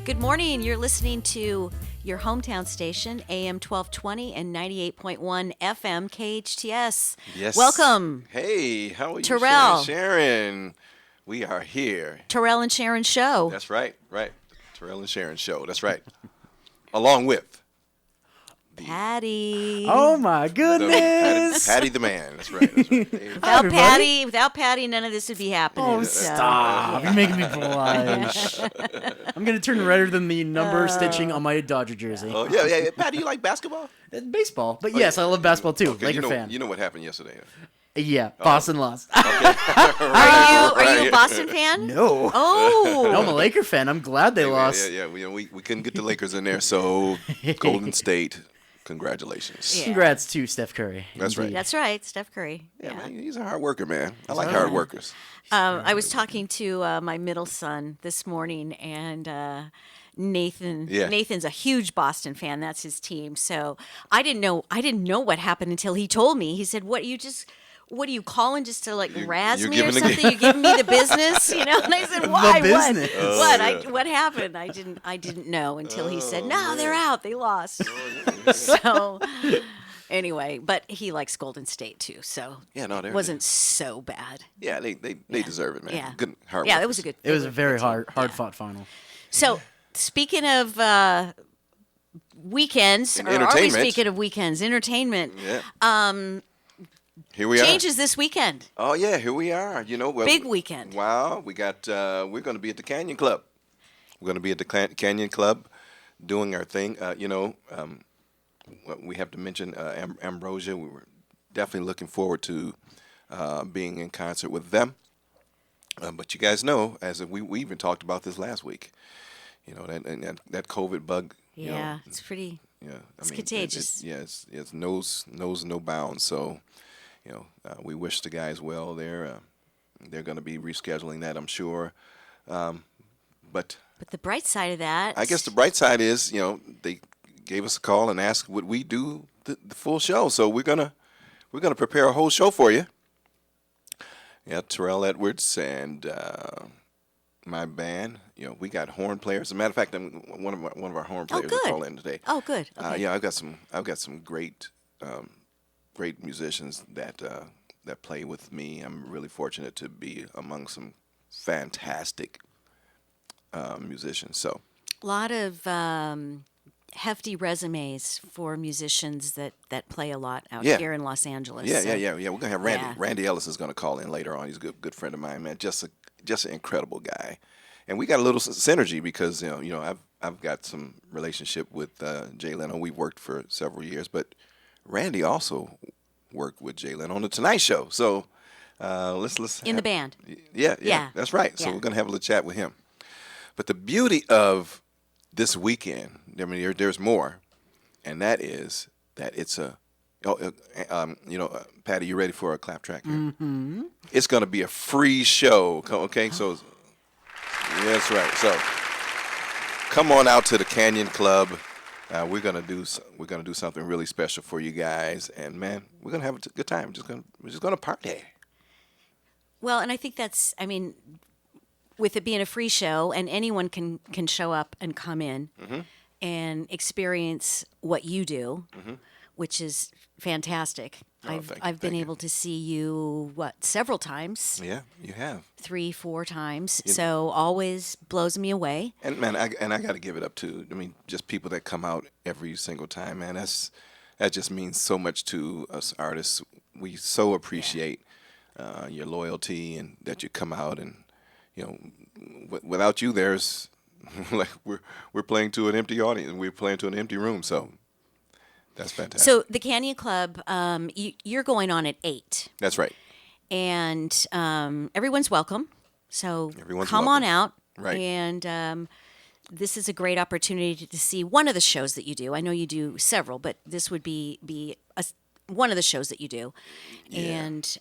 Good morning. You're listening to your hometown station, AM 1220 and 98.1 FM KHTS. Yes. Welcome. Hey, how are you, Terrell. Sharon? We are here. Terrell and Sharon Show. That's right. Terrell and Sharon Show. That's right. Along with Patty. Oh my goodness. Patty the man. That's right. Without Patty, none of this would be happening. Oh, stop. You're making me blush. I'm going to turn redder than the number stitching on my Dodger jersey. Oh, yeah. Patty, you like basketball? Baseball. But yes, I love basketball too. Okay, Laker fan. You know what happened yesterday? Yeah, Boston lost. Are you a Boston fan? No. Oh. No, I'm a Laker fan. I'm glad they lost. Yeah. We couldn't get the Lakers in there, so Golden State, congratulations. Yeah. Congrats to Steph Curry. That's right. That's right, Steph Curry. Yeah, man, he's a hard worker, man. I like hard workers. I was talking to my middle son this morning, and Nathan. Yeah. Nathan's a huge Boston fan. That's his team. So I didn't know what happened until he told me. He said, "What are you calling just to razz you're me or giving something? You're giving me the business, you know?" And I said, "Why? business. What happened?" I didn't know until he said, "No, they're out. They lost." So anyway, but he likes Golden State too, so it wasn't so bad. Yeah, they deserve it, man. Yeah. Good hard Yeah, workers. it was a good. It was a very good team. hard fought final. So speaking of weekends, And or are we entertainment. speaking of weekends? Entertainment. Yeah. Here we are. Changes this weekend. Oh yeah, here we are. Big weekend. Wow, we're going to be at the Canyon Club. We're going to be at the Canyon Club, doing our thing. We have to mention Ambrosia. We were definitely looking forward to being in concert with them. But you guys know, as we even talked about this last week, that COVID bug. Yeah, it's pretty. Yeah, It's contagious. It knows no bounds. So, we wish the guys well. They're going to be rescheduling that, I'm sure. But the bright side of that, I guess the bright side is, they gave us a call and asked would we do the full show. So we're gonna prepare a whole show for you. Yeah, Terrell Edwards and my band. We got horn players. As a matter of fact, one of our horn players will call in today. Oh, good. Okay. I've got some great musicians that play with me. I'm really fortunate to be among some fantastic musicians. So A lot of hefty resumes for musicians that play a lot out here in Los Angeles. Yeah. We're gonna have Randy. Yeah. Randy Ellis is gonna call in later on. He's a good friend of mine, man. Just an incredible guy. And we got a little synergy because I've got some relationship with Jay Leno. We've worked for several years, but Randy also worked with Jay Leno on the Tonight Show. So let's In the band. Yeah, that's right. So Yeah. we're gonna have a little chat with him. But the beauty of this weekend, there's more, and that is that it's Patty, you ready for a clap track here? Mm-hmm. It's going to be a free show, okay? So, that's right. So, come on out to the Canyon Club. We're gonna do something really special for you guys, and man, we're gonna have a good time. We're just gonna party. Well, and I think with it being a free show, and anyone can show up and come in and experience what you do, which is fantastic. I've been able to see you several times. Yeah, you have 3-4 times. So always blows me away. And man, I got to give it up to just people that come out every single time, man. That just means so much to us artists. We so appreciate your loyalty and that you come out, and without you, there's like we're playing to an empty audience. We're playing to an empty room. So that's fantastic. So the Canyon Club, you're going on at 8. That's right. And everyone's welcome. So Everyone's come welcome. on out. Right. And this is a great opportunity to see one of the shows that you do. I know you do several, but this would be one of the shows that you do. Yeah. And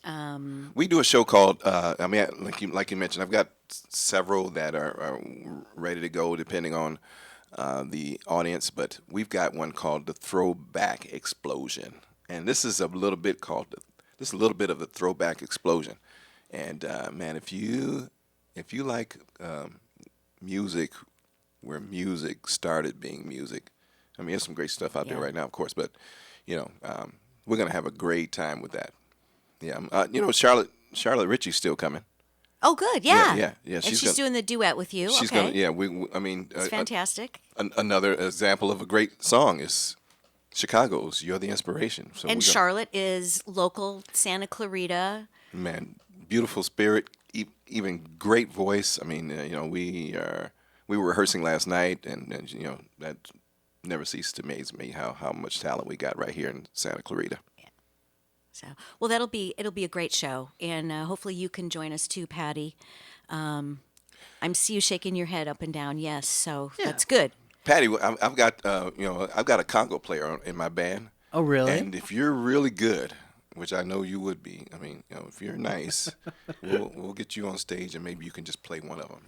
we do a show called like you mentioned, I've got several that are ready to go depending on the audience, but we've got one called the Throwback Explosion, and this is a little bit of the Throwback Explosion. And man, if you like music where music started being music. I mean, there's some great stuff out there Yeah. right now, of course, but we're gonna have a great time with that. Yeah, Charlotte Ritchie's still coming. Oh, good. Yeah. Yeah. And She's she's gonna, doing the duet with you. she's okay. gonna. Yeah, I mean, It's fantastic. another example of a great song is Chicago's "You're the Inspiration." So And we're gonna- Charlotte is local Santa Clarita. man, beautiful spirit, even great voice. I mean, we were rehearsing last night, and that never ceased to amaze me how much talent we got right here in Santa Clarita. So, well, it'll be a great show, and hopefully you can join us too, Patty. I see you shaking your head up and down. Yes, so that's good. Patty, I've got a conga player in my band. Oh, really? And if you're really good, which I know you would be, I mean, if you're nice, we'll get you on stage and maybe you can just play one of them.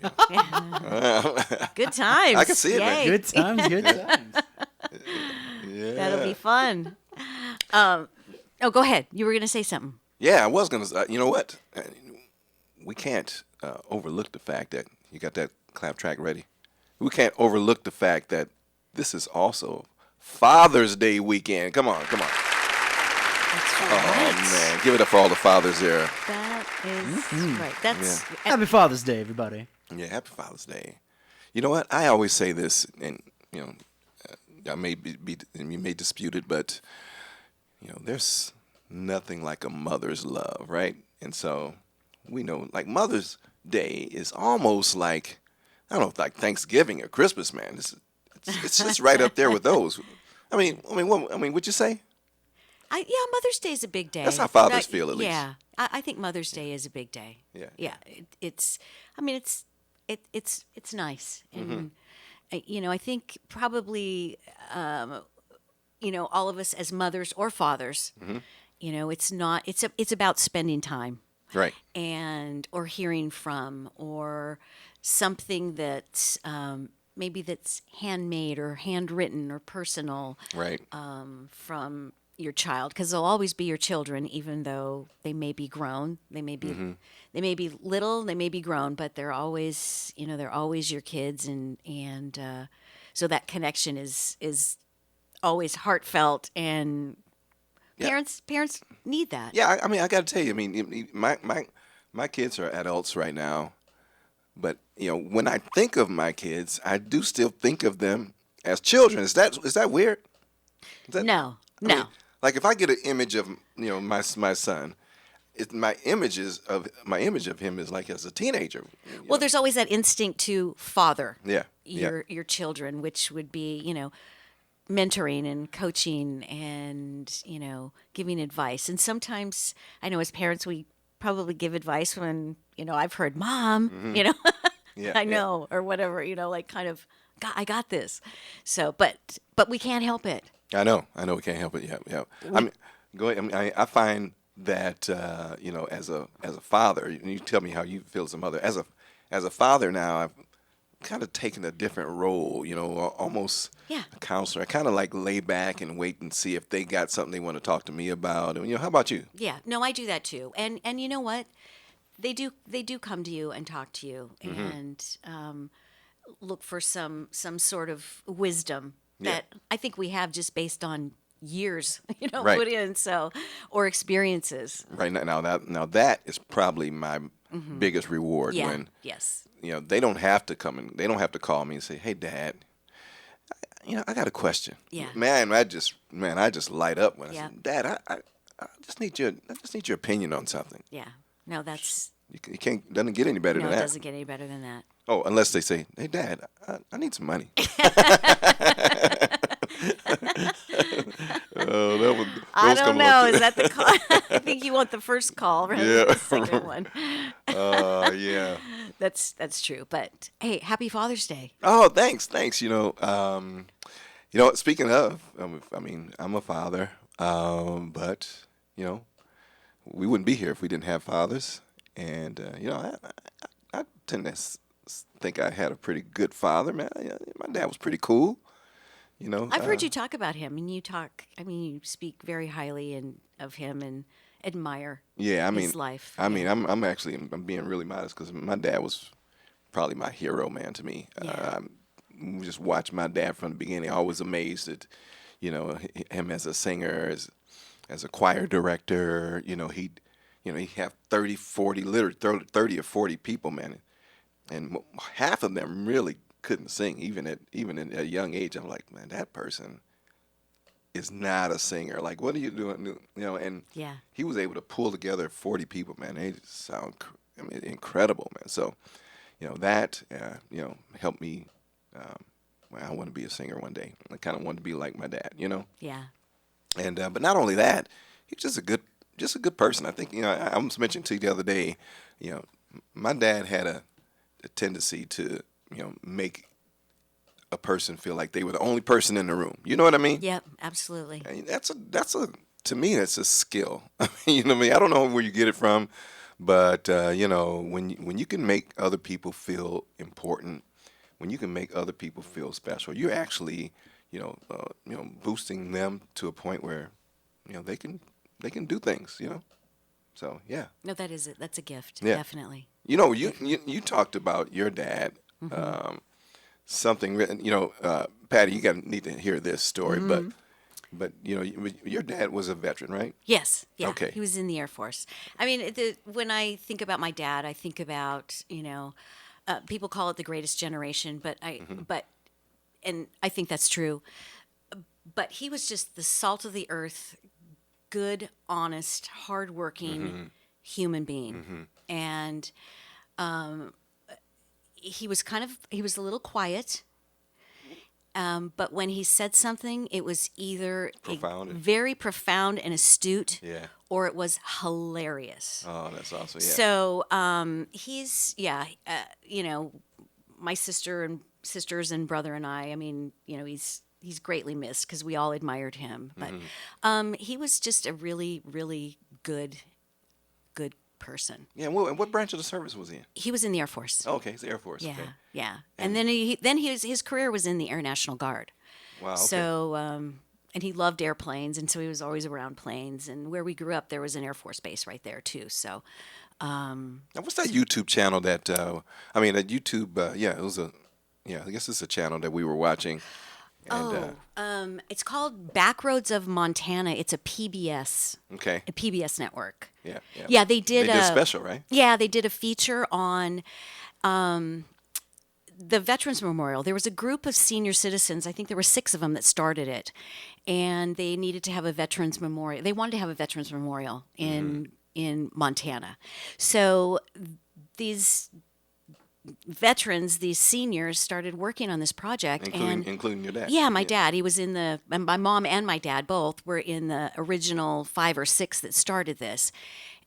Good times. I can see it, man. Yay. Good times, good times. Yeah. That'll be fun. Go ahead. You were going to say something. Yeah, I was gonna. You know what? We can't overlook the fact that you got that clap track ready. We can't overlook the fact that this is also Father's Day weekend. Come on. That's Oh right. man, give it up for all the fathers there. That is right. That's Happy Father's Day, everybody. Yeah, happy Father's Day. You know what? I always say this, and I may you may dispute it, but there's nothing like a mother's love, right? And so we know, like Mother's Day is almost like, I don't know, like Thanksgiving or Christmas, man. It's just right up there with those. I mean, what'd you say? Mother's Day is a big day. That's how fathers feel, at least. Yeah, I think Mother's Day is a big day. Yeah. Yeah, it's nice, and I think probably all of us as mothers or fathers, it's about spending time Right. or hearing from or something that's maybe that's handmade or handwritten or personal Right. from your child, because they'll always be your children, even though they may be grown. They may be they may be little, they may be grown, but they're always they're always your kids, and so that connection is always heartfelt, and parents need that. Yeah, I mean, I got to tell you, I mean, my kids are adults right now, but when I think of my kids, I do still think of them as children. Is that weird? No. I mean, like if I get an image of my son, my image of him is like as a teenager. Well, there's always that instinct to father Yeah. your children, which would be mentoring and coaching and giving advice. And sometimes I know as parents we probably give advice when I've heard mom, Yeah, I know, or whatever, like kind of I got this. So but we can't help it. I know we can't help it. Yeah. I mean, go ahead. I mean, I find that as a father, you tell me how you feel as a mother. As a father now, I've kind of taken a different role. Almost a counselor. I kind of like lay back and wait and see if they got something they want to talk to me about. And how about you? Yeah, no, I do that too. And you know what? They do come to you and talk to you and look for some sort of wisdom that I think we have just based on years, Right. put in, or experiences. Right now that is probably my biggest reward Yeah. when Yes. they don't have to come and they don't have to call me and say, "Hey, Dad, I got a question." Yeah. Man, I just light up when I Yeah. say, "Dad, I just need your opinion on something." Yeah. No, that's You can't doesn't get any better no, than it that. doesn't get any better than that. Oh, unless they say, "Hey, Dad, I need some money." Those I come don't know. up- Is that the call? I think you want the first call rather than the second one. Yeah. That's true. But hey, happy Father's Day. Oh, thanks. Speaking of, I mean, I'm a father, but we wouldn't be here if we didn't have fathers, and I tend to think I had a pretty good father, man. My dad was pretty cool. I've heard you talk about him, and you speak very highly of him and admire his life. I mean, I'm being really modest because my dad was probably my hero, man, to me. Yeah. just watched my dad from the beginning. Always amazed at, him as a singer, as a choir director. He'd have 30, 40, literally 30 or 40 people, man, and half of them really couldn't sing, even at a young age. I'm like, man, that person is not a singer. Like, what are you doing? And Yeah. he was able to pull together 40 people, man. They just sound, incredible, man. So, that, helped me. Well, I want to be a singer one day. I kind of want to be like my dad, Yeah. And but not only that, he's just a good person. I think I almost mentioned to you the other day, my dad had a tendency to make a person feel like they were the only person in the room. You know what I mean? Yep. Absolutely. I mean, that's a to me that's a skill. You know what I mean? I don't know where you get it from, but when you can make other people feel important, when you can make other people feel special, you're actually boosting them to a point where they can do things. So yeah. No, that's a gift. Yeah. Definitely. You talked about your dad. Something written. Patty, you need to hear this story, but your dad was a veteran, right? Yes. Yeah. Okay. He was in the Air Force. I mean, when I think about my dad, I think about people call it the greatest generation, but and I think that's true. But he was just the salt of the earth, good, honest, hardworking human being, and he was a little quiet. But when he said something, it was either very profound and astute, Yeah. or it was hilarious. Oh, that's awesome. Yeah. So he's my sisters and brother and I mean, he's greatly missed because we all admired him. But he was just a really, really good person. Yeah. And what branch of the service was he in? He was in the Air Force. Oh, okay, it's the Air Force. Yeah, Okay. yeah. And then his career was in the Air National Guard. Wow. Okay. So and he loved airplanes, and so he was always around planes. And where we grew up, there was an Air Force base right there too. So. Now, what's that YouTube channel that? That YouTube. It was a. Yeah, I guess it's a channel that we were watching. And, it's called Backroads of Montana. It's a PBS. Okay. A PBS network. Yeah. Yeah. Yeah, they did a special, right? Yeah, they did a feature on the Veterans Memorial. There was a group of senior citizens. I think there were 6 of them that started it, and they needed to have a Veterans Memorial. They wanted to have a Veterans Memorial in Montana. So these veterans, these seniors, started working on this project, including your dad. Yeah, my dad. He was in my mom and my dad both were in the original 5 or 6 that started this.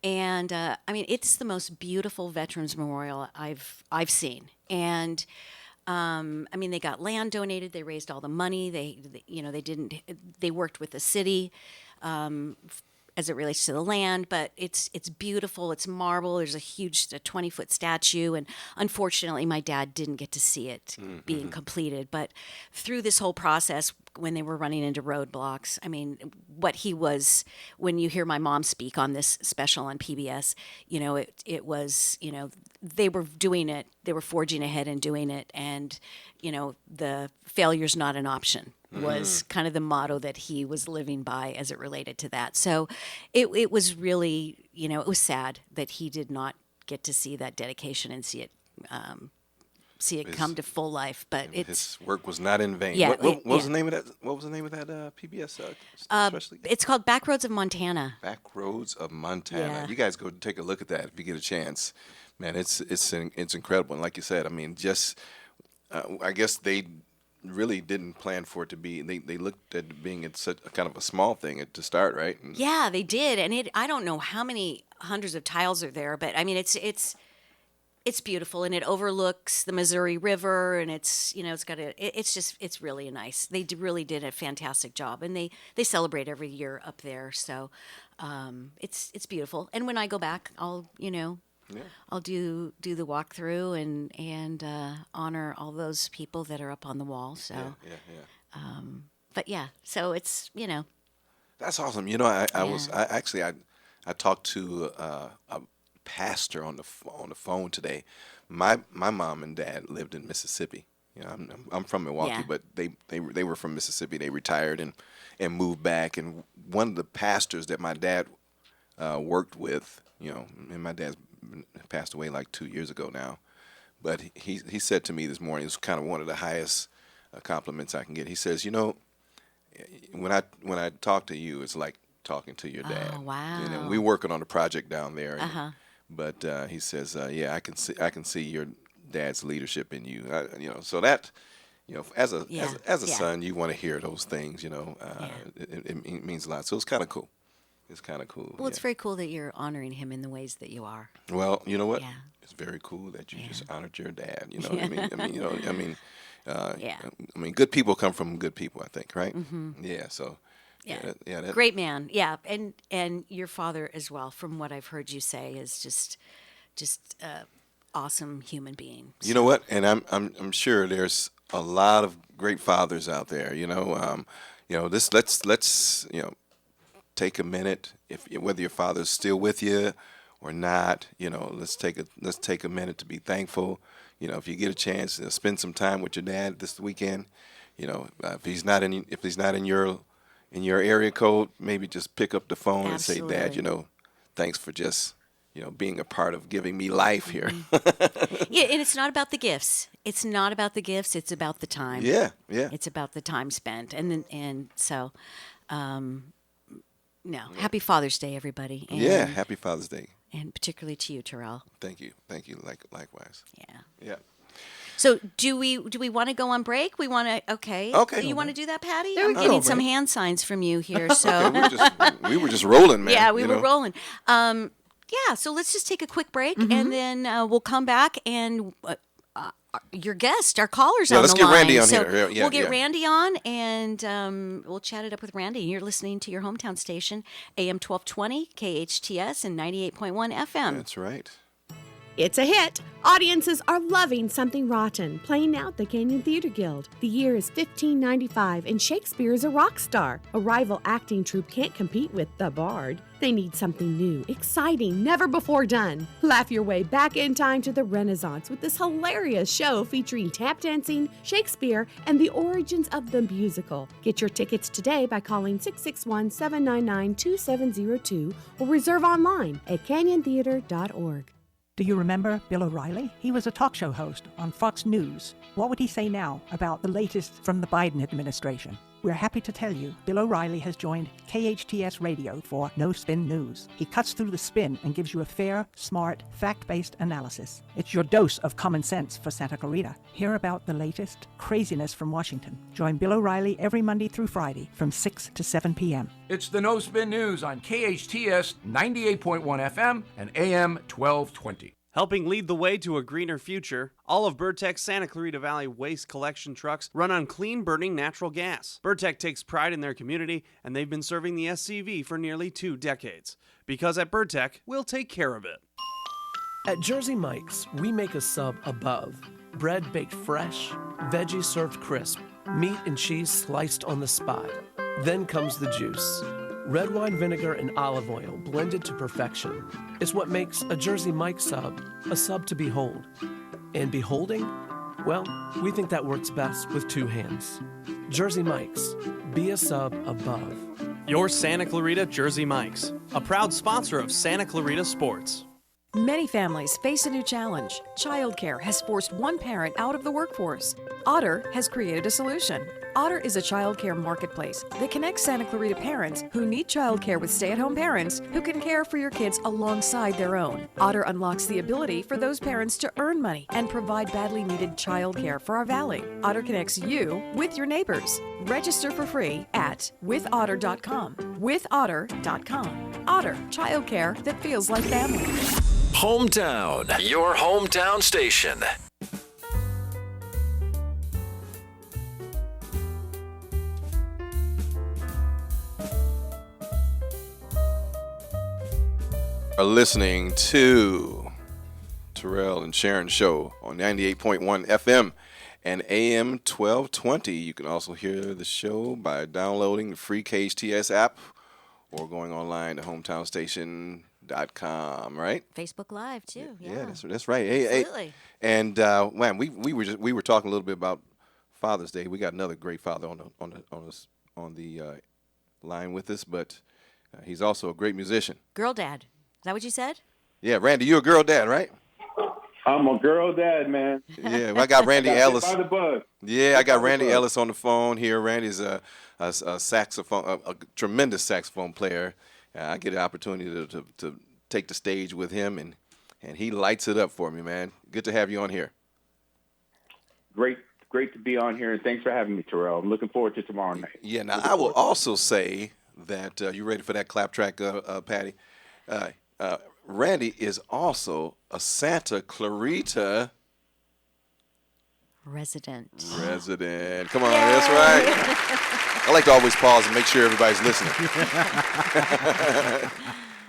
And it's the most beautiful Veterans Memorial I've seen. And they got land donated. They raised all the money. They worked with the city as it relates to the land, but it's beautiful. It's marble. There's a huge 20-foot statue, and unfortunately, my dad didn't get to see it being completed. But through this whole process, when they were running into roadblocks, when you hear my mom speak on this special on PBS, it was, they were doing it. They were forging ahead and doing it, and the failure's not an option was kind of the motto that he was living by as it related to that. So it was really, it was sad that he did not get to see that dedication and see it come to full life. But his work was not in vain. Yeah, what was the name of that? What was the name of that PBS? Especially? It's called Backroads of Montana. Backroads of Montana. Yeah. You guys go take a look at that if you get a chance. Man, it's incredible. And like you said, I guess they really didn't plan for it to be. They looked at it being such a kind of a small thing to start, right? And yeah, they did, and I don't know how many hundreds of tiles are there, but it's beautiful, and it overlooks the Missouri River, and it's really nice. They really did a fantastic job, and they celebrate every year up there, so it's beautiful. And when I go back, I'll do the walkthrough and honor all those people that are up on the wall. So, but yeah, so it's that's awesome. I talked to a pastor on the phone today. My mom and dad lived in Mississippi, You know, I'm from Milwaukee, Yeah. but they were from Mississippi. They retired and moved back. And one of the pastors that my dad worked with, you know, and my dad's passed away like 2 years ago now, but he said to me this morning, it's kind of one of the highest compliments I can get. He says, you know, when I talk to you, it's like talking to your dad. Oh, wow. You know, we're working on a project down there. And, Uh-huh. But he says, yeah, I can see your dad's leadership in you. You know, so that, you know, as a Yeah. son, you want to hear those things. You know, it means a lot. So it's kind of cool. It's kind of cool. Well, it's very cool that you're honoring him in the ways that you are. Well, you know what? Yeah. It's very cool that you just honored your dad. You know what I mean? You know, Yeah. I mean, good people come from good people, I think, right? Yeah. So. Yeah. That, Great man. Yeah. And your father as well, from what I've heard you say, is just awesome human being. You know what? And I'm sure there's a lot of great fathers out there. You know, let's take a minute, if whether your father's still with you or not. You know, let's take a minute to be thankful. You know, if you get a chance to spend some time with your dad this weekend, you know, if he's not in your area code, maybe just pick up the phone and say, Dad, you know, thanks for just, you know, being a part of giving me life here. Yeah, and it's not about the gifts. It's not about the gifts. It's about the time. Yeah. It's about the time spent, and so, no. Happy Father's Day, everybody. And, Yeah, happy Father's Day. and particularly to you, Terrell. Thank you. Likewise. Yeah. Yeah. So do we want to go on break? We want to. Okay. Okay. You want to do that, Patty? Yeah, we I'm can getting go some break. hand signs from you here. So We were just rolling, man. yeah, we you were know? rolling. Yeah. So let's just take a quick break, and then we'll come back and. Your guest, our callers on the line. Let's get Randy on So here. Yeah, we'll get yeah. Randy on, and we'll chat it up with Randy. You're listening to your hometown station, AM 1220, KHTS, and 98.1 FM. That's right. It's a hit. Audiences are loving Something Rotten, playing out the Canyon Theater Guild. The year is 1595, and Shakespeare is a rock star. A rival acting troupe can't compete with The Bard. They need something new, exciting, never before done. Laugh your way back in time to the Renaissance with this hilarious show featuring tap dancing, Shakespeare, and the origins of the musical. Get your tickets today by calling 661-799-2702 or reserve online at canyontheater.org. Do you remember Bill O'Reilly? He was a talk show host on Fox News. What would he say now about the latest from the Biden administration? We're happy to tell you Bill O'Reilly has joined KHTS Radio for No Spin News. He cuts through the spin and gives you a fair, smart, fact-based analysis. It's your dose of common sense for Santa Clarita. Hear about the latest craziness from Washington. Join Bill O'Reilly every Monday through Friday from 6 to 7 p.m. It's the No Spin News on KHTS 98.1 FM and AM 1220. Helping lead the way to a greener future, all of Burtek's Santa Clarita Valley waste collection trucks run on clean burning natural gas. Burtek takes pride in their community, and they've been serving the SCV for nearly 2 decades. Because at Burtek, we'll take care of it. At Jersey Mike's, we make a sub above. Bread baked fresh, veggies served crisp, meat and cheese sliced on the spot. Then comes the juice. Red wine vinegar and olive oil blended to perfection is what makes a Jersey Mike's sub a sub to behold. And beholding? Well, we think that works best with 2 hands. Jersey Mike's, be a sub above. Your Santa Clarita Jersey Mike's, a proud sponsor of Santa Clarita Sports. Many families face a new challenge. Childcare has forced one parent out of the workforce. Otter has created a solution. Otter is a childcare marketplace that connects Santa Clarita parents who need childcare with stay-at-home parents who can care for your kids alongside their own. Otter unlocks the ability for those parents to earn money and provide badly needed childcare for our valley. Otter connects you with your neighbors. Register for free at withotter.com. Withotter.com. Otter, childcare that feels like family. Hometown, your hometown station. Are listening to Terrell and Sharon show on 98.1 FM and AM 1220. You can also hear the show by downloading the free KHTS app or going online to hometownstation.com, right? Facebook Live too. Yeah, that's right. Hey, Absolutely. And man, we were talking a little bit about Father's Day. We got another great father on the line with us, but he's also a great musician. Girl dad. Is that what you said? Yeah, Randy, you're a girl dad, right? I'm a girl dad, man. Yeah, well, I got Randy Ellis. By the bug. Yeah, I got Randy Ellis on the phone here. Randy's a saxophone, a tremendous saxophone player. I get the opportunity to take the stage with him, and he lights it up for me, man. Good to have you on here. Great to be on here, and thanks for having me, Terrell. I'm looking forward to tomorrow night. Yeah, now I will also say that you ready for that clap track, Patty? Randy is also a Santa Clarita resident. Come on, that's right. I like to always pause and make sure everybody's listening.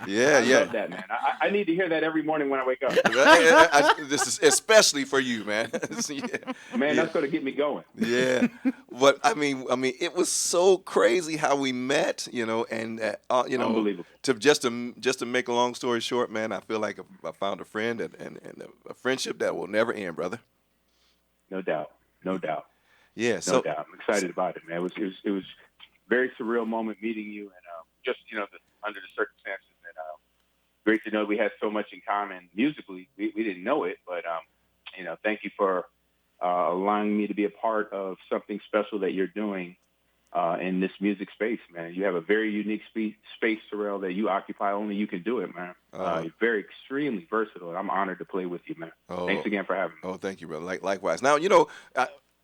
Yeah. I love that, man. I need to hear that every morning when I wake up. This is especially for you, man. Man, that's going to get me going. Yeah, but I mean, it was so crazy how we met, and Unbelievable. Just to make a long story short, man, I feel like I found a friend and a friendship that will never end, brother. No doubt. Yeah, no doubt. I'm excited about it, man. It was a very surreal moment meeting you, and just under the circumstances. Great to know we had so much in common musically. We didn't know it, but thank you for allowing me to be a part of something special that you're doing in this music space, man. You have a very unique space, Terrell, that you occupy. Only you can do it, man. You're very extremely versatile, and I'm honored to play with you, man. Thanks again for having me. Oh, thank you, brother. Likewise. Now,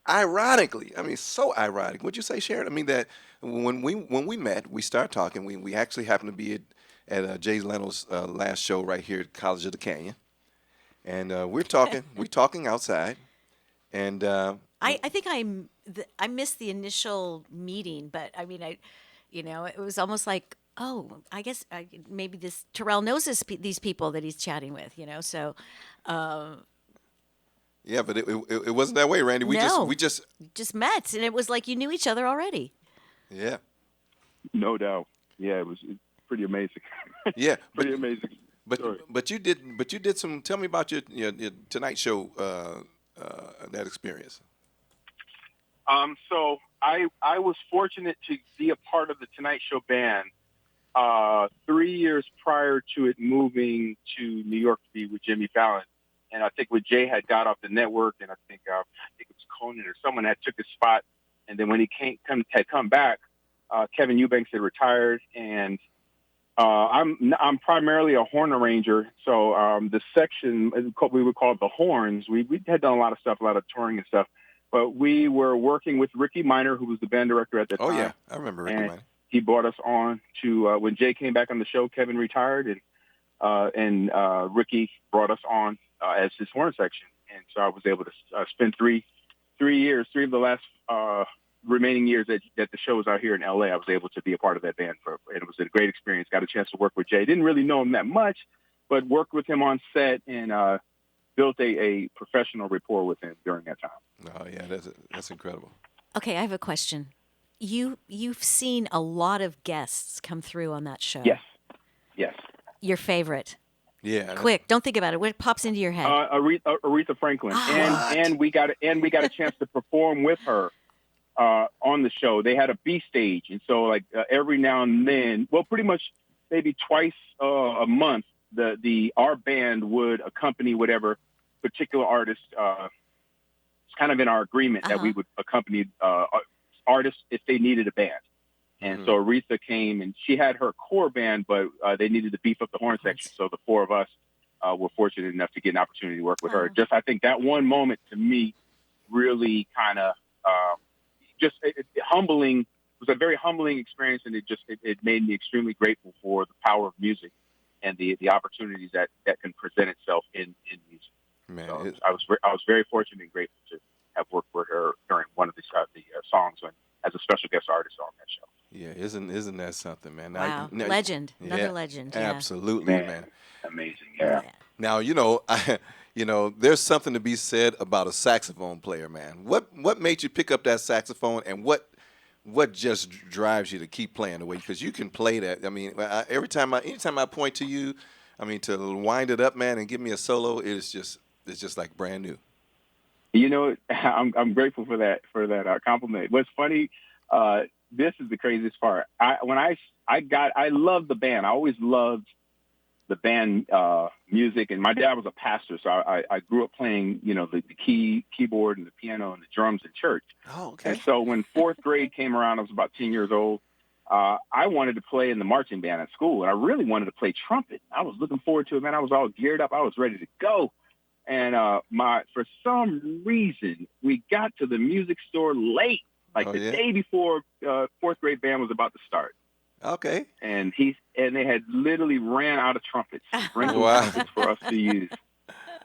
ironically, so ironic. Would you say, Sharon? I mean, that when we met, we started talking. We actually happened to be at Jay Leno's last show right here at College of the Canyon, and we're talking outside, and I think I missed the initial meeting, but I mean, it was almost like, oh, I guess maybe this Terrell knows these people that he's chatting with, so. Yeah, but it wasn't that way, Randy. We just met, and it was like you knew each other already. Yeah. No doubt. Yeah, it was pretty amazing. Yeah, pretty amazing. But you did some. Tell me about your Tonight Show that experience. So I was fortunate to be a part of the Tonight Show band 3 years prior to it moving to New York to be with Jimmy Fallon. And I think when Jay had got off the network, and I think it was Conan or someone that took his spot. And then when he had come back, Kevin Eubanks had retired, and I'm primarily a horn arranger. So the section we would call it the horns. We had done a lot of stuff, a lot of touring and stuff. But we were working with Ricky Minor, who was the band director at the time. Oh yeah, I remember Ricky Minor. He brought us on to when Jay came back on the show. Kevin retired, and Ricky brought us on as his horn section, and so I was able to spend three of the last remaining years that the show was out here in LA. I was able to be a part of that band and it was a great experience. Got a chance to work with Jay. Didn't really know him that much, but worked with him on set and built a professional rapport with him during that time. Oh yeah, that's incredible. Okay, I have a question. You've seen a lot of guests come through on that show. Yes. Your favorite? Yeah. Quick, don't think about it. What pops into your head? Aretha Franklin, and we got a chance to perform with her on the show. They had a B stage, and so every now and then, well, pretty much maybe twice a month, our band would accompany whatever particular artist. It's kind of in our agreement that we would accompany artists if they needed a band. And so Aretha came, and she had her core band, but they needed to beef up the horn section. So the four of us were fortunate enough to get an opportunity to work with her. Just, I think that one moment to me really kind of humbling. It was a very humbling experience, and it made me extremely grateful for the power of music and the opportunities that can present itself in music. Man, so I was very fortunate and grateful to have worked with her during one of the songs as a special guest artist on that show. Yeah, isn't that something, man? Wow, legend, another legend. Yeah. Absolutely, man. Amazing, yeah. Now there's something to be said about a saxophone player, man. What made you pick up that saxophone, and what just drives you to keep playing the way? Because you can play that. I mean, anytime I point to you, I mean, to wind it up, man, and give me a solo, it's it's just like brand new. You know, I'm grateful for that compliment. What's funny, this is the craziest part. I loved the band. I always loved the band music, and my dad was a pastor, so I grew up playing, you know, the keyboard and the piano and the drums in church. Oh, okay. And so when fourth grade came around, I was about 10 years old. I wanted to play in the marching band at school, and I really wanted to play trumpet. I was looking forward to it, man. I was all geared up. I was ready to go. And for some reason, we got to the music store late, like the day before fourth grade band was about to start. Okay. And they had literally ran out of trumpets, trumpets for us to use.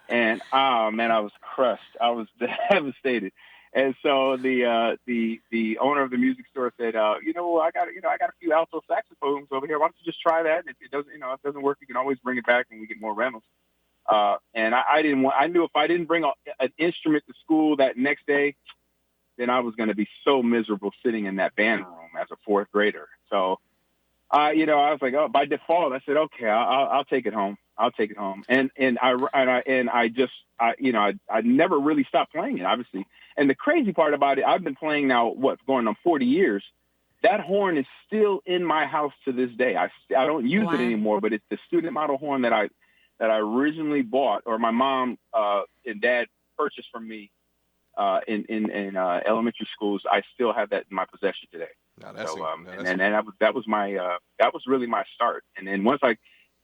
And man, I was crushed. I was devastated. And so the owner of the music store said, I got a few alto saxophones over here. Why don't you just try that? And if it doesn't work, you can always bring it back and we get more rentals. And I knew if I didn't bring an instrument to school that next day, then I was going to be so miserable sitting in that band room as a fourth grader. So, I was like, oh, by default, I said, okay, I'll take it home. I'll take it home. And I never really stopped playing it, obviously. And the crazy part about it, I've been playing now, going on 40 years. That horn is still in my house to this day. I don't use it anymore, but it's the student model horn that I originally bought, or my mom and dad purchased from me in elementary schools. I still have that in my possession today. No, that's that was really my start. And then once I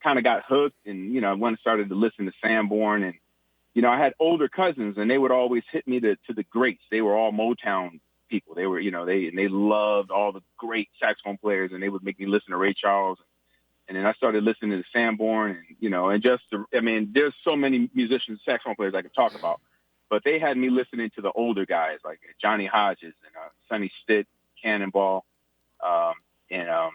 kind of got hooked, and when I started to listen to Sanborn, and I had older cousins, and they would always hit me to the greats. They were all Motown people. They were they loved all the great saxophone players, and they would make me listen to Ray Charles. And then I started listening to Sanborn, and there's so many musicians, saxophone players I could talk about, but they had me listening to the older guys like Johnny Hodges and Sonny Stitt, Cannonball, and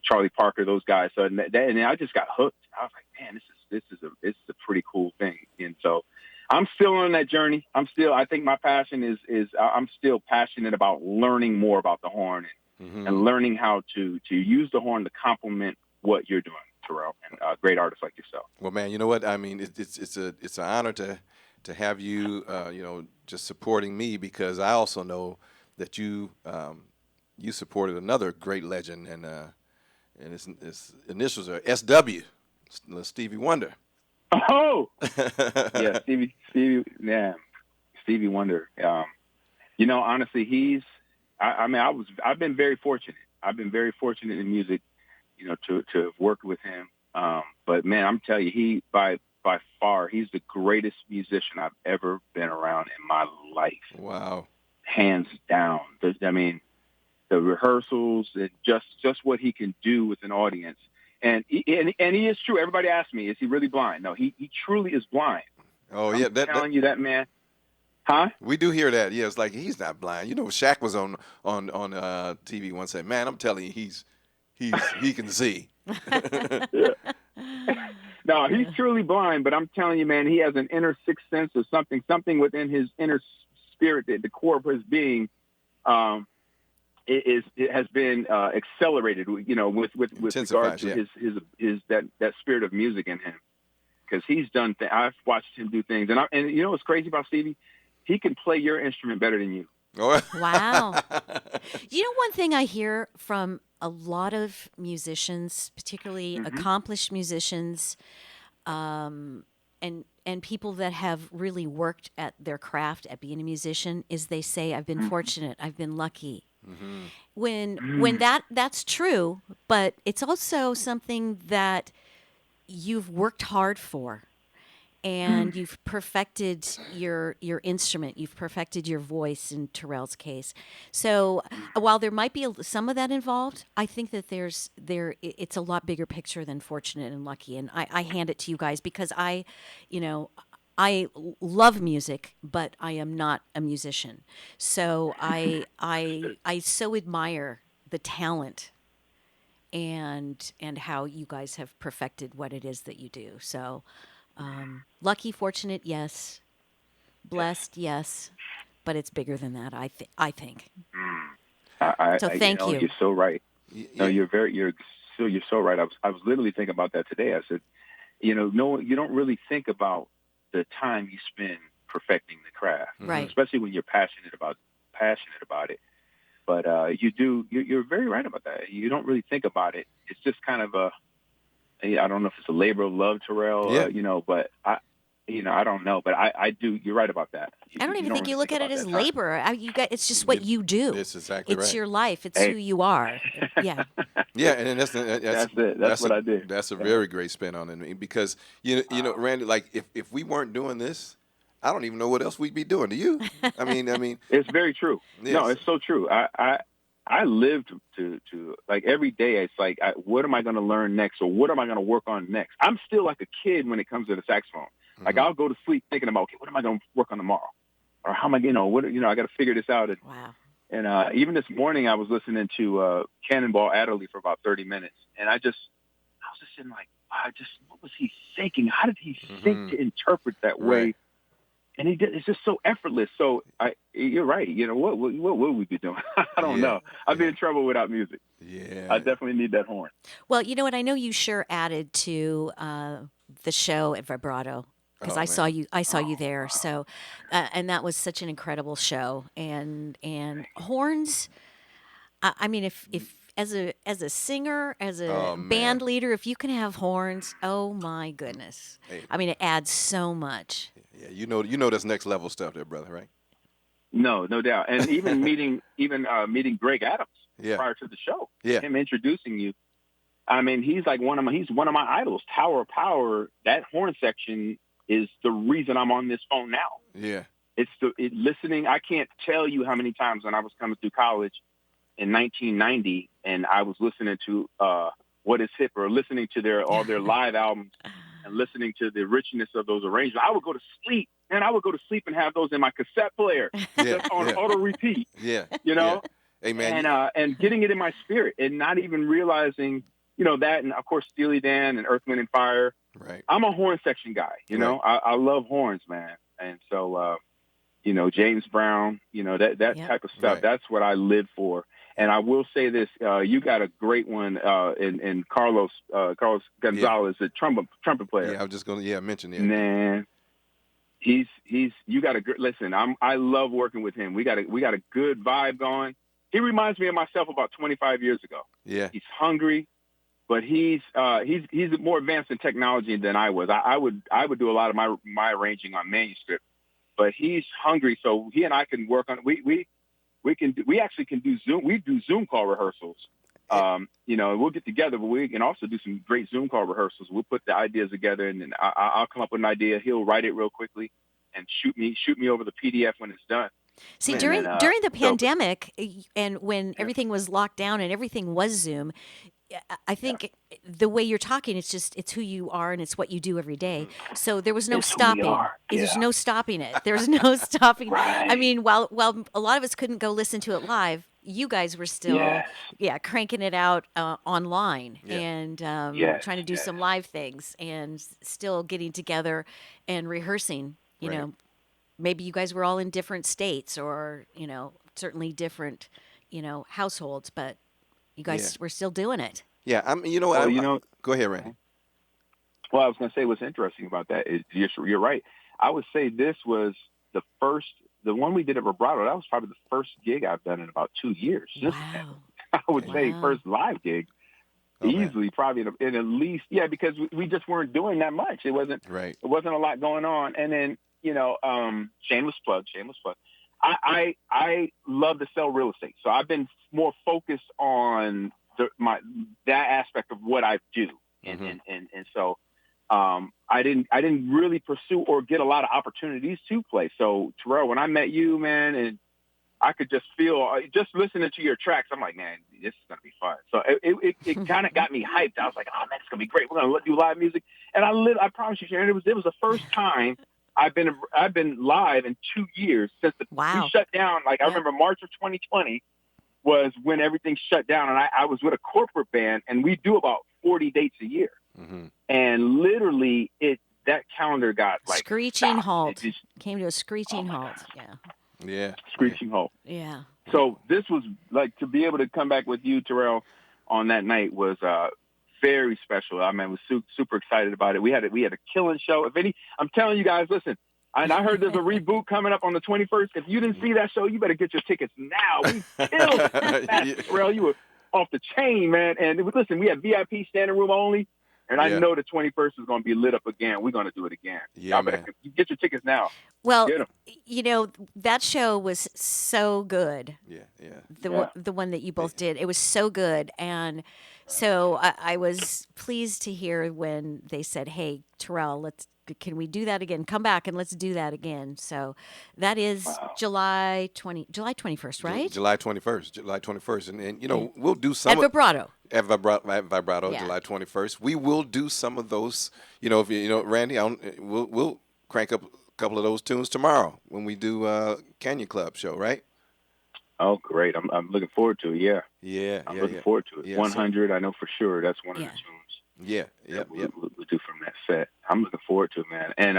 Charlie Parker, those guys. So and I just got hooked. I was like, man, this is a pretty cool thing. And so I'm still on that journey. I think my passion is I'm still passionate about learning more about the horn and learning how to use the horn to complement what you're doing, Terrell, and great artists like yourself. Well, man, you know what? I mean, it's an honor to have you, just supporting me, because I also know that you supported another great legend, and his initials are SW, Stevie Wonder. Oh, yeah, Stevie Wonder. Honestly, I've been very fortunate. I've been very fortunate in music, to have worked with him. But man, I'm telling you, he by far, he's the greatest musician I've ever been around in my life. Wow. Hands down. The rehearsals and just what he can do with an audience. And he is true. Everybody asks me, is he really blind? No, he truly is blind. Oh, yeah. I'm telling you that, man. Huh? We do hear that. Yeah, it's like he's not blind. Shaq was on TV once, said, man, I'm telling you, he can see. No, he's truly blind, but I'm telling you, man, he has an inner sixth sense or something within his inner spirit, the core of his being. It has been accelerated, with regard to his that spirit of music in him, because he's done. I've watched him do things, and what's crazy about Stevie? He can play your instrument better than you. Wow. One thing I hear from a lot of musicians, particularly accomplished musicians, and people that have really worked at their craft at being a musician, is they say, I've been fortunate, I've been lucky. When that's true, but it's also something that you've worked hard for, and you've perfected your instrument, you've perfected your voice in Terrell's case. So while there might be some of that involved, I think that it's a lot bigger picture than fortunate and lucky. And I hand it to you guys, because I love music, but I am not a musician. So I so admire the talent and how you guys have perfected what it is that you do. So lucky, fortunate, yes. Blessed, yes. But it's bigger than that, I think. So thank you. You're so right. No, you're so right. I was literally thinking about that today. I said, you don't really think about the time you spend perfecting the craft, Right. especially when you're passionate about it. But you're very right about that. You don't really think about it. It's just kind of I don't know if it's a labor of love, Terrell, but I don't know, but I do. You're right about that. I don't even think you look at it as that labor. It's just what you do. It's exactly right. It's your life. It's who you are. Yeah. Yeah, and that's it. That's what I did. That's a very great spin on it, because you know, Randy, like if we weren't doing this, I don't even know what else we'd be doing. Do you? I mean, it's very true. Yes. No, it's so true. I live to like every day. It's like, what am I going to learn next, or what am I going to work on next? I'm still like a kid when it comes to the saxophone. Like I'll go to sleep thinking about, okay, what am I going to work on tomorrow, or how am I, I got to figure this out. Wow. And even this morning, I was listening to Cannonball Adderley for about 30 minutes, and I was just sitting like, wow, what was he thinking? How did he think to interpret that way? Right. And he did. It's just so effortless. So you're right. What would we be doing? I don't know. I'd be in trouble without music. Yeah, I definitely need that horn. Well, you know what? I know you sure added to the show at Vibrato, because I saw you there. So, and that was such an incredible show. And horns. I mean, if as a singer, as a band leader, if you can have horns, oh my goodness! Hey. I mean, it adds so much. Yeah, you know that's next level stuff there, brother, right? No doubt. And even meeting Greg Adams prior to the show, him introducing you. I mean, he's like one of my idols. Tower of Power. That horn section is the reason I'm on this phone now. Yeah, it's listening. I can't tell you how many times when I was coming through college in 1990, and I was listening to What Is Hip, or listening to all their live albums, and listening to the richness of those arrangements. I would go to sleep, and I would go to sleep and have those in my cassette player just on auto repeat. Yeah, Hey, man. And getting it in my spirit, and not even realizing, that, and of course Steely Dan and Earth, Wind and Fire. Right. I'm a horn section guy. I love horns, man, and so James Brown, that type of stuff. Right. That's what I live for. And I will say this: you got a great one in Carlos Gonzalez, the trumpet player. Yeah, I was just going to mention that. Man, you got a good listen. I love working with him. We got a good vibe going. He reminds me of myself about 25 years ago. Yeah, he's hungry, but he's more advanced in technology than I was. I would do a lot of my arranging on manuscript, but he's hungry, so he and I can work on we actually can do Zoom. We do Zoom call rehearsals. We'll get together, but we can also do some great Zoom call rehearsals. We'll put the ideas together, and then I'll come up with an idea. He'll write it real quickly and shoot me over the PDF when it's done. See, during the pandemic, and when everything was locked down and everything was Zoom, I think the way you're talking, it's who you are and it's what you do every day. So there was no stopping. There's no stopping it. There's no stopping. Right. I mean, while a lot of us couldn't go listen to it live, you guys were still cranking it out online and trying to do some live things and still getting together and rehearsing. You know, maybe you guys were all in different states or certainly different households, but you guys were still doing it. Yeah, go ahead, Randy. Well, I was going to say what's interesting about that is you're right. I would say this was the one we did at Vibrato. That was probably the first gig I've done in about 2 years. Wow. I would say first live gig. Easily, probably in at least, because we just weren't doing that much. It wasn't It wasn't a lot going on. And then shameless plug. I love to sell real estate, so I've been more focused on that aspect of what I do, and so I didn't really pursue or get a lot of opportunities to play. So Terrell, when I met you, man, and I could just feel, just listening to your tracks, I'm like, man, this is going to be fun. So it kind of got me hyped. I was like, oh man, it's going to be great. We're going to do live music. And I promise you, Sharon, it was the first time I've been live in 2 years since we shut down. Like I remember March of 2020 was when everything shut down, and I was with a corporate band, and we do about 40 dates a year. Mm-hmm. And literally that calendar got like screeching halt. Came to a screeching halt. Yeah. Screeching halt. Yeah. So this was like, to be able to come back with you, Terrell, on that night was very special. I mean, I was super excited about it. We had a killing show. I'm telling you guys, listen. And I heard there's a reboot coming up on the 21st. If you didn't see that show, you better get your tickets now. We killed that. Terrell, you were off the chain, man. And listen, we had VIP standing room only. And I know the 21st is going to be lit up again. We're going to do it again. Yeah, man. You get your tickets now. Well, that show was so good. Yeah. The one that you both did. It was so good. And so I was pleased to hear when they said, hey, Terrell, can we do that again? Come back and let's do that again. So that is July 21st, right? July 21st. And we'll do some at Vibrato. At Vibrato, Yeah. July 21st. We will do some of those. Randy, we'll crank up a couple of those tunes tomorrow when we do Canyon Club show, right? Oh, great! I'm looking forward to it. Yeah. I'm looking forward to it. Yeah, 100, I know for sure. That's one of the tunes. Yeah. We'll do from that set. I'm looking forward to it, man. And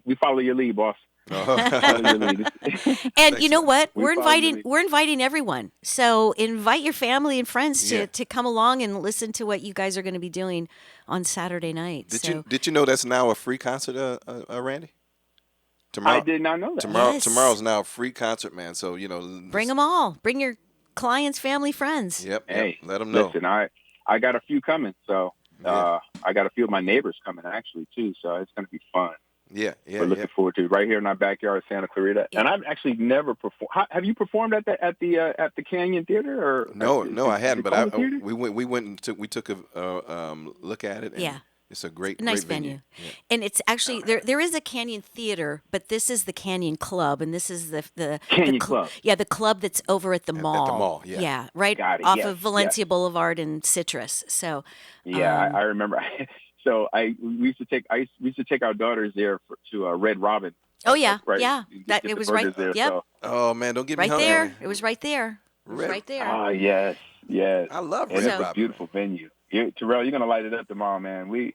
we follow your lead, boss. And you know what? We're inviting everyone. So invite your family and friends to come along and listen to what you guys are going to be doing on Saturday night. Did you know that's now a free concert, Randy? Tomorrow, I did not know that. Tomorrow's now a free concert, man. So bring them all. Bring your clients, family, friends. Yep. Hey, let them know. Listen, I got a few coming, so I got a few of my neighbors coming actually too. So it's going to be fun. Yeah. We're looking forward to it right here in our backyard of Santa Clarita. Yeah. And I've actually never performed. Have you performed at the Canyon Theater? Or no, I hadn't. But we took a look at it. And it's a great venue. Yeah. And it's actually there is a Canyon Theater, but this is the Canyon Club, and this is the Canyon Club. Yeah, the club that's over at the mall. At the mall, yeah. Right off of Valencia Boulevard and Citrus. So I remember. So we used to take our daughters there to Red Robin. Oh yeah, right. Yeah. That it was right there. Yep. So. Oh man, don't get me right hungry. there. It was right there. Right there. Oh yes. I love Red It's Robin. a beautiful venue. Terrell, you're gonna light it up tomorrow, man.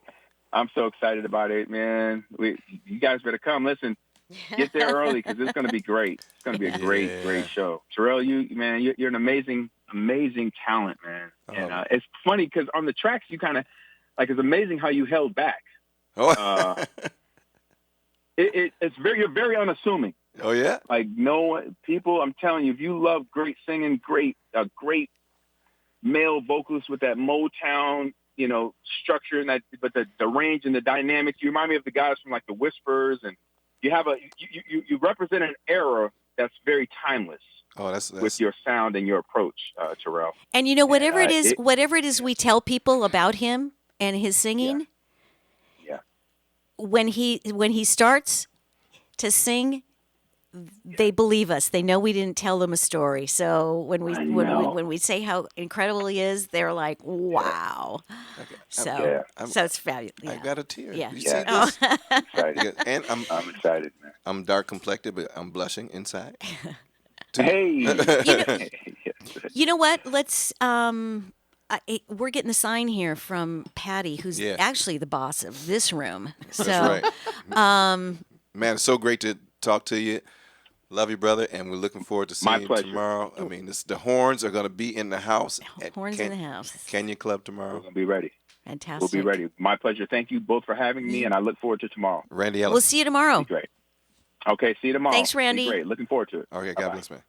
I'm so excited about it, man. You guys better come. Listen, get there early because it's gonna be great. It's gonna be a great show. Terrell, you're an amazing talent, man. And it's funny because on the tracks you kind of it's amazing how you held back. You're very unassuming. Oh yeah. People, I'm telling you, if you love great singing, great male vocalist with that Motown, structure and but the range and the dynamics, you remind me of the guys from the Whispers, and you represent an era that's very timeless. Oh, that's with your sound and your approach, Terrell. And whatever it is we tell people about him and his singing. Yeah. When he starts to sing, they believe us. They know we didn't tell them a story. So when we say how incredible he is, they're like, "Wow!" So it's fabulous. Yeah. I got a tear. Yeah. You see this? Excited. And I'm excited, man. I'm dark complected, but I'm blushing inside. Hey. You know what? Let's. We're getting a sign here from Patty, who's actually the boss of this room. So, that's right. Man, it's so great to talk to you. Love you, brother, and we're looking forward to seeing you tomorrow. I mean, the horns are going to be in the house. Horns in the house. Canyon Club tomorrow. We're going to be ready. Fantastic. We'll be ready. My pleasure. Thank you both for having me, and I look forward to tomorrow. Randy Ellis. We'll see you tomorrow. Be great. Okay, see you tomorrow. Thanks, Randy. Be great. Looking forward to it. Okay, God bless, man.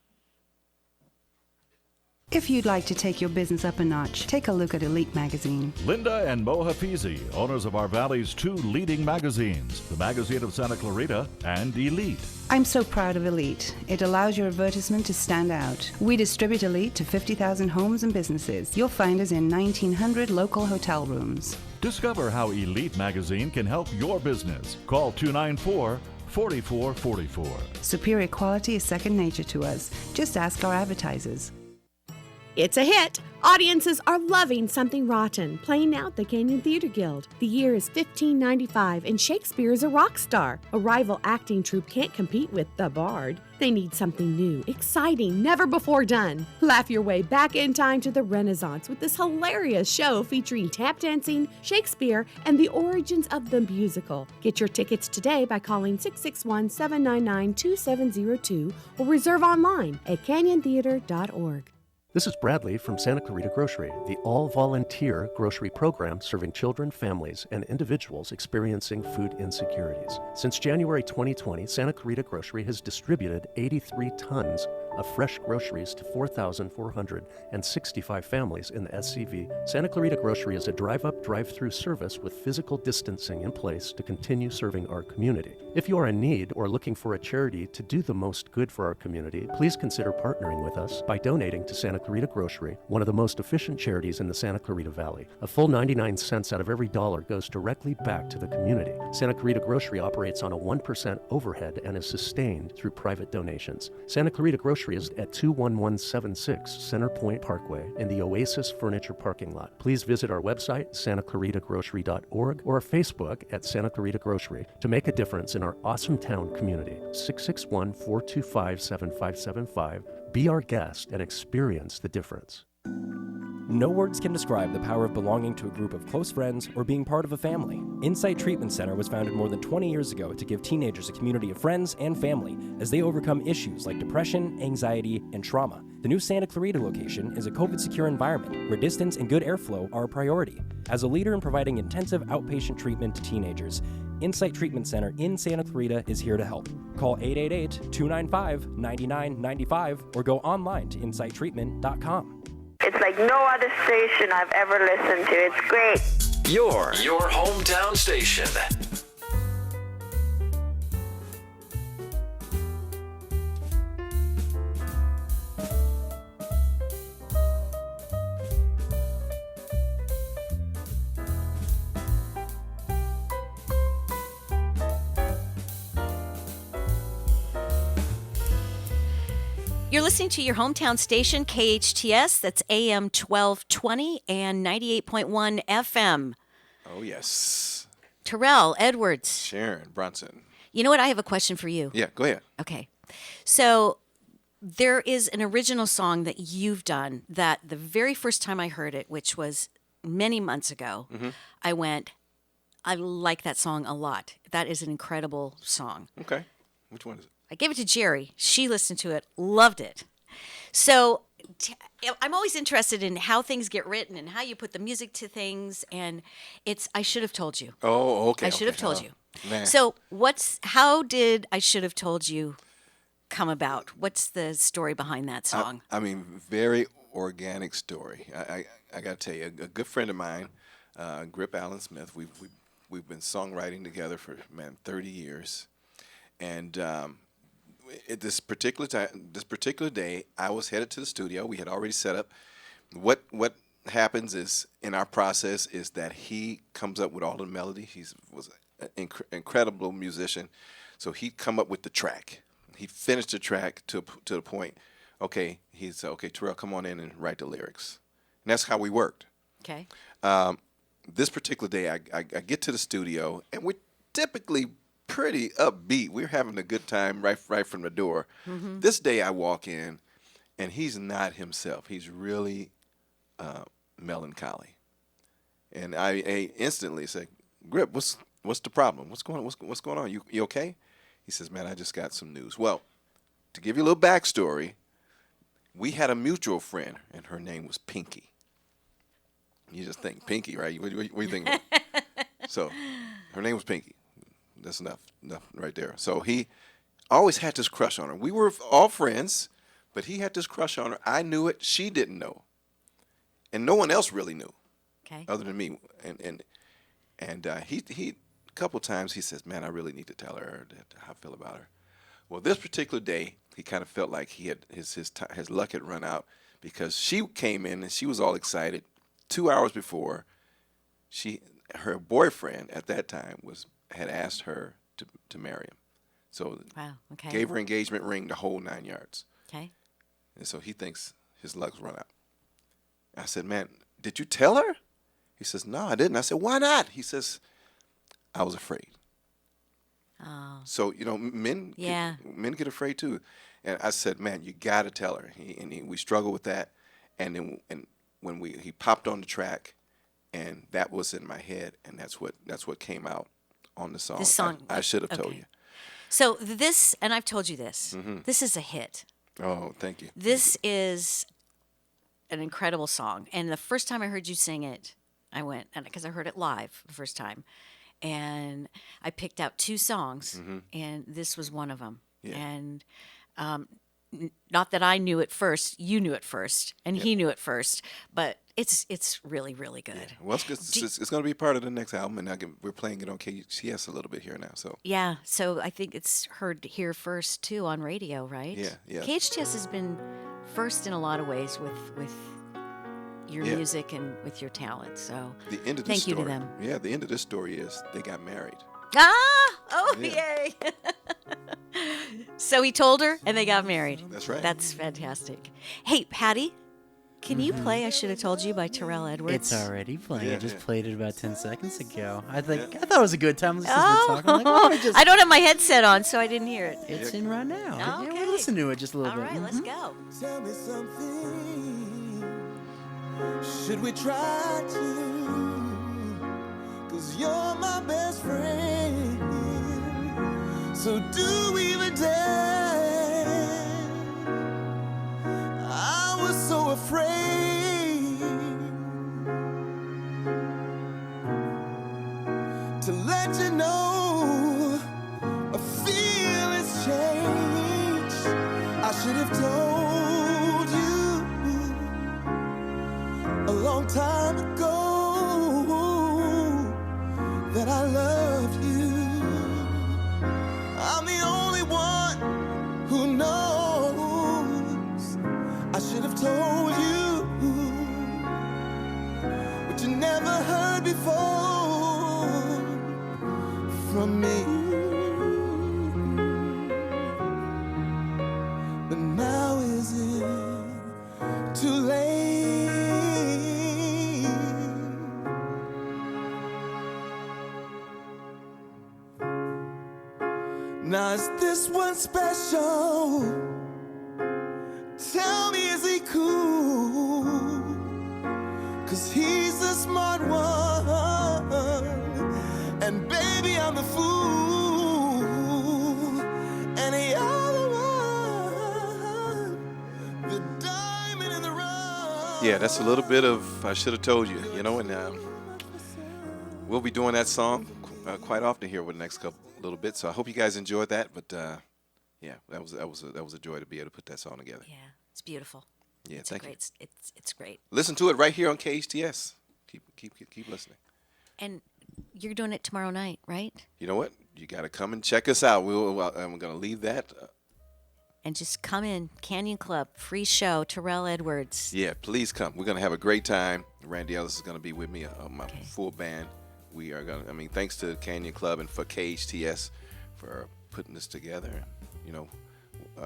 If you'd like to take your business up a notch, take a look at Elite Magazine. Linda and Mo Hafizi, owners of our Valley's two leading magazines, the Magazine of Santa Clarita and Elite. I'm so proud of Elite. It allows your advertisement to stand out. We distribute Elite to 50,000 homes and businesses. You'll find us in 1,900 local hotel rooms. Discover how Elite Magazine can help your business. Call 294-4444. Superior quality is second nature to us. Just ask our advertisers. It's a hit. Audiences are loving Something Rotten, playing out the Canyon Theater Guild. The year is 1595, and Shakespeare is a rock star. A rival acting troupe can't compete with the Bard. They need something new, exciting, never before done. Laugh your way back in time to the Renaissance with this hilarious show featuring tap dancing, Shakespeare, and the origins of the musical. Get your tickets today by calling 661-799-2702 or reserve online at canyontheater.org. This is Bradley from Santa Clarita Grocery, the all-volunteer grocery program serving children, families, and individuals experiencing food insecurities. Since January 2020, Santa Clarita Grocery has distributed 83 tons of fresh groceries to 4,465 families in the SCV. Santa Clarita Grocery is a drive-up, drive-through service with physical distancing in place to continue serving our community. If you are in need or looking for a charity to do the most good for our community, please consider partnering with us by donating to Santa Clarita Grocery, one of the most efficient charities in the Santa Clarita Valley. A full 99 cents out of every dollar goes directly back to the community. Santa Clarita Grocery operates on a 1% overhead and is sustained through private donations. Santa Clarita Grocery is at 21176 Center Point Parkway in the Oasis Furniture parking lot. Please visit our website, santaclaritagrocery.org, or Facebook at Santa Clarita Grocery to make a difference in our awesome town community. 661-425-7575. Be our guest and experience the difference. No words can describe the power of belonging to a group of close friends or being part of a family. Insight Treatment Center was founded more than 20 years ago to give teenagers a community of friends and family as they overcome issues like depression, anxiety, and trauma. The new Santa Clarita location is a COVID-secure environment where distance and good airflow are a priority. As a leader in providing intensive outpatient treatment to teenagers, Insight Treatment Center in Santa Clarita is here to help. Call 888-295-9995 or go online to insighttreatment.com. It's like no other station I've ever listened to. It's great. Your hometown station. You're listening to your hometown station, KHTS. That's AM 1220 and 98.1 FM. Oh, yes. Terrell Edwards. Sharon Bronson. You know what? I have a question for you. Yeah, go ahead. Okay. So there is an original song that you've done that the very first time I heard it, which was many months ago, I went, I like that song a lot. That is an incredible song. Okay. Which one is it? I gave it to Jerry. She listened to it, loved it. So I'm always interested in how things get written and how you put the music to things. And it's I Should Have Told You. Oh, okay. I Should Have Told You. Man. So how did I Should Have Told You come about? What's the story behind that song? I mean, very organic story. I got to tell you, a good friend of mine, Grip Allen Smith, we've been songwriting together for, 30 years. And at this particular day, I was headed to the studio. We had already set up. What happens is in our process is that he comes up with all the melody. He was an incredible musician, so he'd come up with the track. He finished the track to the point. Okay, he said, "Okay, Terrell, come on in and write the lyrics." And that's how we worked. Okay. This particular day, I get to the studio, and we're typically pretty upbeat. We're having a good time right from the door. Mm-hmm. This day I walk in, and he's not himself. He's really melancholy. And I instantly say, "Grip, what's the problem? What's going on? You okay?" He says, "Man, I just got some news." Well, to give you a little backstory, we had a mutual friend, and her name was Pinky. You just think Pinky, right? What do you think about? So her name was Pinky. That's enough right there. So he always had this crush on her. We were all friends, but he had this crush on her. I knew it. She didn't know. And no one else really knew. Okay. Other than me. And he a couple times he says, "Man, I really need to tell her how I feel about her." Well, this particular day, he kind of felt like he had his luck had run out because she came in and she was all excited. 2 hours before, her boyfriend at that time had asked her to marry him. So gave her engagement ring, the whole 9 yards. Okay. And so he thinks his luck's run out. I said, "Man, did you tell her?" He says, "No, I didn't." I said, "Why not?" He says, "I was afraid." Oh. So, men get afraid too. And I said, "Man, you got to tell her." We struggled with that. And then when he popped on the track, and that was in my head, and that's what came out on the song. This song. I Should Have Told You. So this, and I've told you this, this is a hit. Oh, thank you. This is an incredible song. And the first time I heard you sing it, I went, and because I heard it live the first time, and I picked out 2 songs, and this was one of them. Yeah. And not that I knew it first, you knew it first, and he knew it first, but it's really, really good. Yeah. Well, it's going to be part of the next album, and we're playing it on KHTS a little bit here now. So yeah, so I think it's heard here first too on radio, right? Yeah. KHTS has been first in a lot of ways with your music and with your talent. So the end of this thank story, you to them. Yeah, the end of this story is they got married. Yay! So he told her, and they got married. That's right. That's fantastic. Hey, Patty, can you play "I Should Have Told You" by Terrell Edwards? It's already playing. Yeah, I just yeah. played it about 10 seconds ago. I thought it was a good time. I'm like, I don't have my headset on, so I didn't hear it. It's in right now. Okay. Yeah, we'll listen to it just a little All bit. right, let's go. Tell me something. Should we try to? 'Cause you're my best friend. So do we even dare? I was so afraid to let you know a feeling's changed. I should have told you a long time ago that I loved you. I'm the only one who knows. I should have told you what you never heard before from me. But now is it too late? Now is this one special? Tell me, is he cool? 'Cause he's the smart one, and baby, I'm the fool, and you're the one, the diamond in the rough. Yeah, that's a little bit of "I Should Have Told You," and we'll be doing that song quite often here over the next little bit. So I hope you guys enjoyed that. But yeah, that was a joy to be able to put that song together. Yeah, it's beautiful. Yeah, it's thank you. It's great. Listen to it right here on KHTS. Keep listening. And you're doing it tomorrow night, right? You know what? You got to come and check us out. I'm going to leave that. And just come in, Canyon Club, free show, Terrell Edwards. Yeah, please come. We're going to have a great time. Randy Ellis is going to be with me, my full band. We are going to, thanks to Canyon Club and for KHTS for putting this together.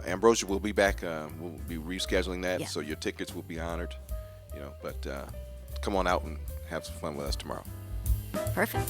Ambrosia will be back. We'll be rescheduling that, so your tickets will be honored. But come on out and have some fun with us tomorrow. Perfect.